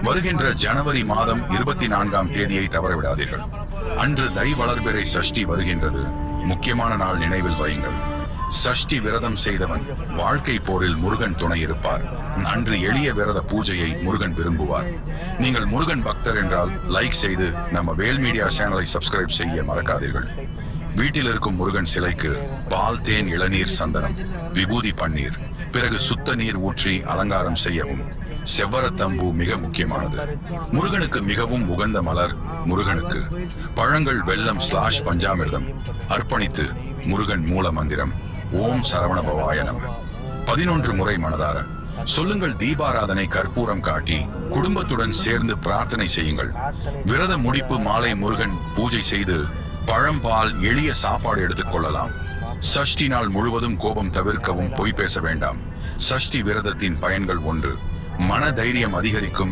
வருகின்ற ஜனவரி மாதம் 24ஆம் தேதியை தவறவிடாதீர்கள். அன்று தை வளர்பிறை சஷ்டி வருகின்றது. முக்கியமான நாள் நினைவில் வையுங்கள். சஷ்டி விரதம் செய்தவன் வாழ்க்கை போரில் முருகன் துணை இருப்பார். அன்று எளிய விரத பூஜையை முருகன் விரும்புவார். நீங்கள் முருகன் பக்தர் என்றால் லைக் செய்து நம்ம வேல் மீடியா சேனலை சப்ஸ்கிரைப் செய்ய மறக்காதீர்கள். வீட்டில் இருக்கும் முருகன் சிலைக்கு பால், தேன், இளநீர், சந்தனம், விபூதி, பன்னீர், பிறகு சுத்த நீர் ஊற்றி அலங்காரம் செய்யவும். செவ்வரத்தம்பூ மிக முக்கியமானது. முருகனுக்கு மிகவும் உகந்த மலர். முருகனுக்கு பழங்கள், வெல்லம் / பஞ்சாமிர்தம் அர்ப்பணித்து முருகன் மூல மந்திரம் ஓம் சரவணபவாய நம 11 முறை மனதார சொல்லுங்கள். தீபாராதனை கற்பூரம் காட்டி குடும்பத்துடன் சேர்ந்து பிரார்த்தனை செய்யுங்கள். விரத முடிப்பு மாலை முருகன் பூஜை செய்து பழம், பால், எளிய சாப்பாடு எடுத்துக் கொள்ளலாம். சஷ்டி நாள் முழுவதும் கோபம் தவிர்க்கவும், பொய் பேச வேண்டாம். சஷ்டி விரதத்தின் பயன்கள்: 1. மன தைரியம் அதிகரிக்கும்.